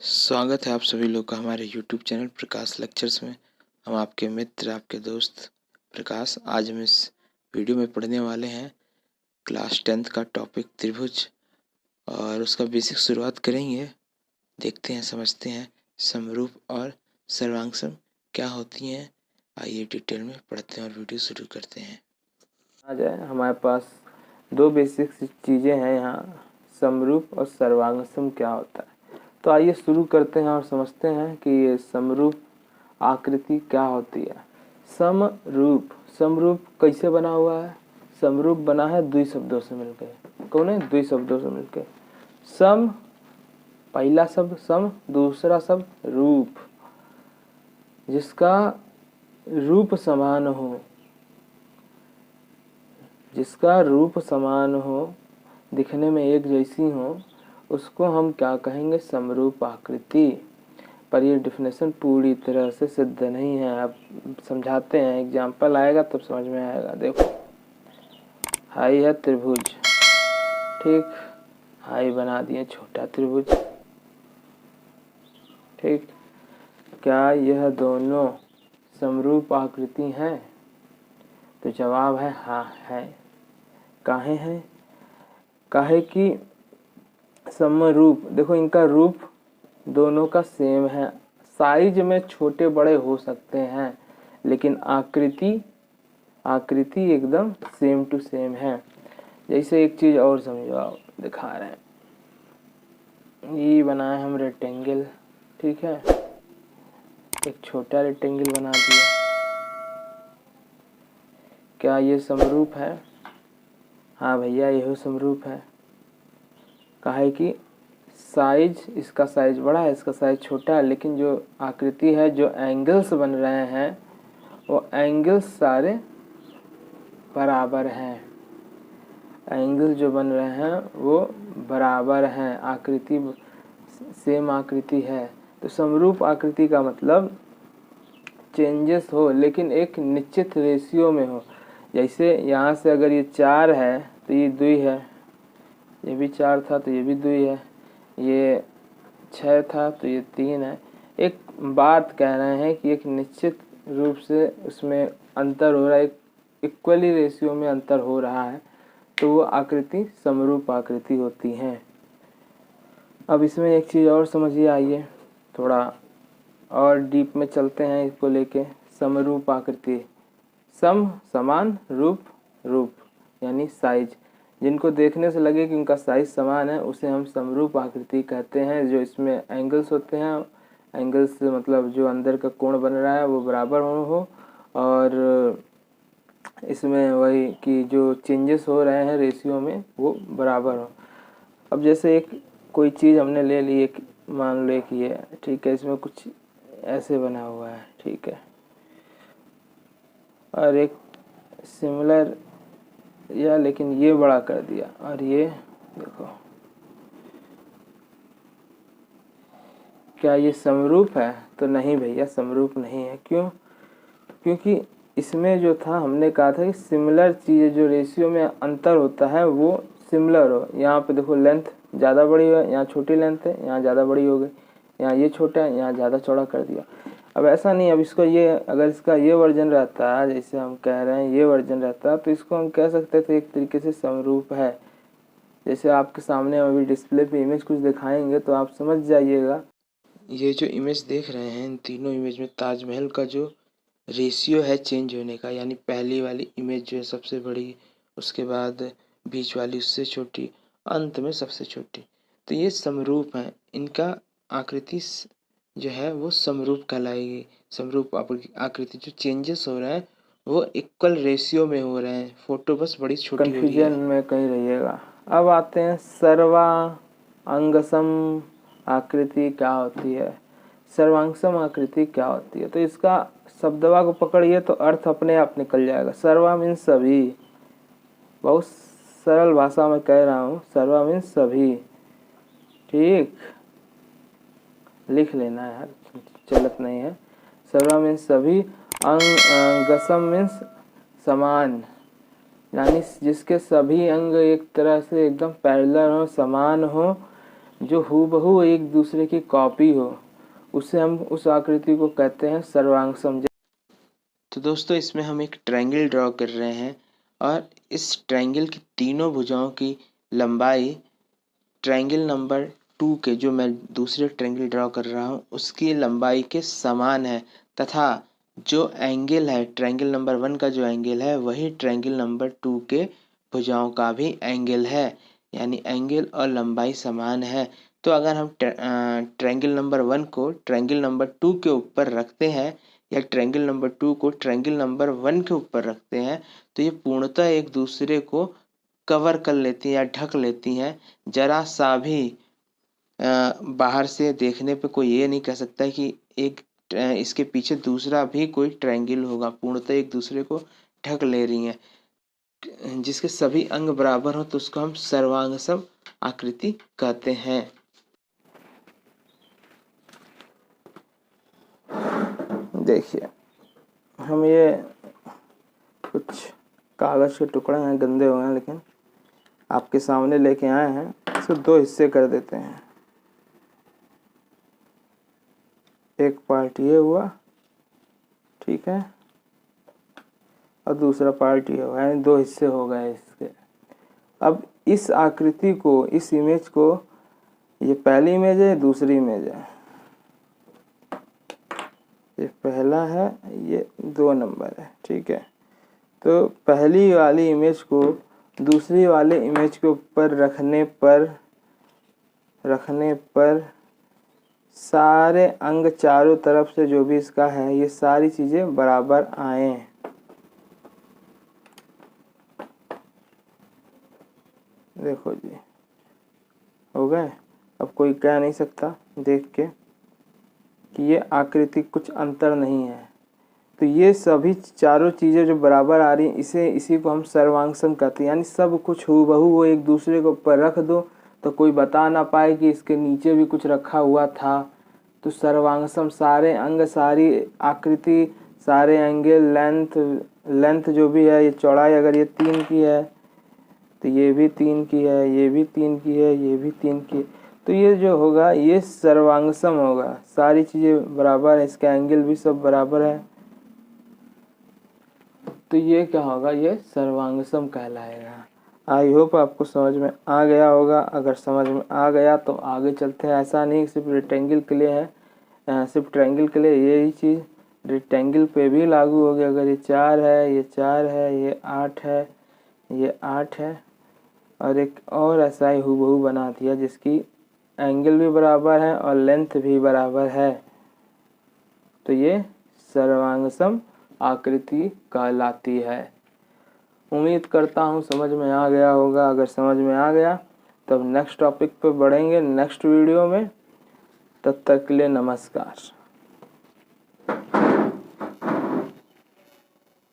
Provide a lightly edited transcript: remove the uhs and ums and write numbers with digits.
स्वागत है आप सभी लोग का हमारे YouTube चैनल प्रकाश लेक्चर्स में। हम आपके मित्र, आपके दोस्त प्रकाश। आज हम इस वीडियो में पढ़ने वाले हैं क्लास 10th का टॉपिक त्रिभुज और उसका बेसिक शुरुआत करेंगे। देखते हैं, समझते हैं समरूप और सर्वांगसम क्या होती हैं। आइए डिटेल में पढ़ते हैं और वीडियो शुरू करते हैं। आ जाए हमारे पास दो बेसिक चीज़ें हैं यहाँ, समरूप और सर्वांगसम क्या होता है। तो आइए शुरू करते हैं और समझते हैं कि ये समरूप आकृति क्या होती है। समरूप कैसे बना हुआ है? समरूप बना है दुई शब्दों से मिलकर। कौन है? दुई शब्दों से मिलकर। सम, पहला शब्द सम, दूसरा शब्द रूप, जिसका रूप समान हो, जिसका रूप समान हो, दिखने में एक जैसी हो, उसको हम क्या कहेंगे? समरूप आकृति। पर ये डिफिनेशन पूरी तरह से सिद्ध नहीं है। अब समझाते हैं, एग्जाम्पल आएगा तब समझ में आएगा। देखो, हाई है त्रिभुज, ठीक, हाई बना दिए छोटा त्रिभुज, ठीक। क्या यह दोनों समरूप आकृति हैं? तो जवाब है हाँ है। काहे हैं? काहे कि समरूप, देखो इनका रूप दोनों का सेम है। साइज में छोटे बड़े हो सकते हैं, लेकिन आकृति एकदम सेम टू सेम है। जैसे एक चीज और समझो, आप दिखा रहे हैं, ये बनाए हम रेक्टेंगल, ठीक है, एक छोटा रेक्टेंगल बना दिया। क्या ये समरूप है? हाँ भैया, यह समरूप है। काहे कि साइज, इसका साइज बड़ा है, इसका साइज छोटा है, लेकिन जो आकृति है, जो एंगल्स बन रहे हैं, वो एंगल्स सारे बराबर हैं। एंगल जो बन रहे हैं वो बराबर हैं, आकृति सेम आकृति है। तो समरूप आकृति का मतलब चेंजेस हो, लेकिन एक निश्चित रेशियो में हो। जैसे यहाँ से अगर ये 4 है तो ये 2 है, ये भी 4 था तो ये भी 2 है, ये 6 था तो ये 3 है। एक बात कह रहे हैं कि एक निश्चित रूप से उसमें अंतर हो रहा है, एक इक्वली रेशियो में अंतर हो रहा है, तो वो आकृति समरूप आकृति होती है। अब इसमें एक चीज़ और समझिए, आइए थोड़ा और डीप में चलते हैं इसको लेके। समरूप आकृति, सम समान, रूप यानी साइज, जिनको देखने से लगे कि उनका साइज समान है, उसे हम समरूप आकृति कहते हैं। जो इसमें एंगल्स होते हैं, एंगल्स मतलब जो अंदर का कोण बन रहा है वो बराबर हो, और इसमें वही कि जो चेंजेस हो रहे हैं रेशियो में वो बराबर हो। अब जैसे एक कोई चीज़ हमने ले ली, एक मान लो कि ये, ठीक है, इसमें कुछ ऐसे बना हुआ है, ठीक है, और एक सिमिलर या, लेकिन ये बड़ा कर दिया, और ये देखो, क्या ये समरूप है? तो नहीं भैया, समरूप नहीं है। क्यों? क्योंकि इसमें जो था, हमने कहा था कि सिमिलर चीज़ें जो रेशियो में अंतर होता है वो सिमिलर हो। यहाँ पे देखो, लेंथ ज़्यादा बड़ी है, यहाँ छोटी लेंथ है, यहाँ ज़्यादा बड़ी हो गई, यहाँ ये छोटा है, यहाँ ज़्यादा चौड़ा कर दिया। अब ऐसा नहीं, अब इसको ये, अगर इसका ये वर्जन रहता है, जैसे हम कह रहे हैं ये वर्जन रहता है, तो इसको हम कह सकते थे एक तरीके से समरूप है। जैसे आपके सामने अभी डिस्प्ले पे इमेज कुछ दिखाएंगे तो आप समझ जाइएगा। ये जो इमेज देख रहे हैं, इन तीनों इमेज में ताजमहल का जो रेशियो है चेंज होने का, यानी पहली वाली इमेज जो है सबसे बड़ी, उसके बाद बीच वाली उससे छोटी, अंत में सबसे छोटी, तो ये समरूप हैं। इनका आकृति जो है वो समरूप कहलाएगी। समरूप आकृति, जो चेंजेस हो रहे हैं वो इक्वल रेशियो में हो रहे हैं, फोटो बस बड़ी छोटी हो रही कंफ्यूजन है। में कहीं रहिएगा। अब आते हैं सर्वांगसम आकृति क्या होती है, सर्वांगसम आकृति क्या होती है। तो इसका शब्दवा को पकड़िए तो अर्थ अपने आप निकल जाएगा। सर्वा मीन्स सभी, बहुत सरल भाषा में कह रहा हूँ, सर्वा मीन्स सभी, ठीक, लिख लेना यार, चलत नहीं है। सर्वा मीन्स सभी, अंगसम मीन्स समान, यानी जिसके सभी अंग एक तरह से एकदम पैरेलल हो, समान हो, जो हूबहू एक दूसरे की कॉपी हो, उसे हम उस आकृति को कहते हैं सर्वांग समझ। तो दोस्तों इसमें हम एक ट्रायंगल ड्रॉ कर रहे हैं और इस ट्रायंगल की तीनों भुजाओं की लंबाई ट्रायंगल नंबर 2 के, जो मैं दूसरे ट्रायंगल ड्रॉ कर रहा हूँ, उसकी लंबाई के समान है तथा जो एंगल है ट्रायंगल नंबर 1 का जो एंगल है वही ट्रायंगल नंबर 2 के भुजाओं का भी एंगल है, यानी एंगल और लंबाई समान है। तो अगर हम ट्रायंगल नंबर 1 को ट्रायंगल नंबर 2 के ऊपर रखते हैं या ट्रायंगल नंबर 2 को ट्रायंगल नंबर 1 के ऊपर रखते हैं तो ये पूर्णतः एक दूसरे को कवर कर लेती हैं या ढक लेती हैं। जरा सा भी बाहर से देखने पे कोई ये नहीं कह सकता है कि एक इसके पीछे दूसरा भी कोई ट्रायंगल होगा, पूर्णतः एक दूसरे को ढक ले रही हैं। जिसके सभी अंग बराबर हो तो उसको हम सर्वांगसम आकृति कहते हैं। देखिए, हम ये कुछ कागज के टुकड़े हैं, गंदे हो गए लेकिन आपके सामने लेके आए हैं। इसको 2 हिस्से कर देते हैं। एक पार्ट ये हुआ, ठीक है, और दूसरा पार्ट ये हुआ, यानी 2 हिस्से हो गए इसके। अब इस आकृति को, इस इमेज को, ये पहली इमेज है, दूसरी इमेज है, ये पहला है, ये 2 नंबर है, ठीक है। तो पहली वाली इमेज को दूसरी वाले इमेज के ऊपर रखने पर सारे अंग चारों तरफ से जो भी इसका है, ये सारी चीजें बराबर आए। देखो जी, हो गए। अब कोई कह नहीं सकता देख के कि ये आकृति कुछ अंतर नहीं है। तो ये सभी चारों चीज़ें जो बराबर आ रही हैं, इसी को हम सर्वांगसम कहते हैं। यानी सब कुछ हूबहू वो एक दूसरे के ऊपर रख दो तो कोई बता ना पाए कि इसके नीचे भी कुछ रखा हुआ था। तो सर्वांगसम, सारे अंग, सारी आकृति, सारे एंगल, लेंथ जो भी है, ये चौड़ाई अगर ये 3 की है तो ये भी 3 की है, ये भी 3 की है, ये भी 3 की है। तो ये जो होगा ये सर्वांगसम होगा, सारी चीज़ें बराबर है, इसका एंगल भी सब बराबर है। तो ये क्या होगा, ये सर्वांगसम कहलाएगा। आई होप आपको समझ में आ गया होगा। अगर समझ में आ गया तो आगे चलते हैं। ऐसा नहीं सिर्फ रेक्टेंगल के लिए है, सिर्फ ट्रायंगल के लिए यही चीज़ रेक्टेंगल पे भी लागू हो गया। अगर ये 4 है, ये 4 है, ये 8 है, ये 8 है, और एक और ऐसा ही हूबहू बना दिया जिसकी एंगल भी बराबर है और लेंथ भी बराबर है। तो ये सर्वांगसम आकृति कहलाती है। उम्मीद करता हूँ समझ में आ गया होगा। अगर समझ में आ गया तब नेक्स्ट टॉपिक पे बढ़ेंगे नेक्स्ट वीडियो में। तब तक के लिए नमस्कार।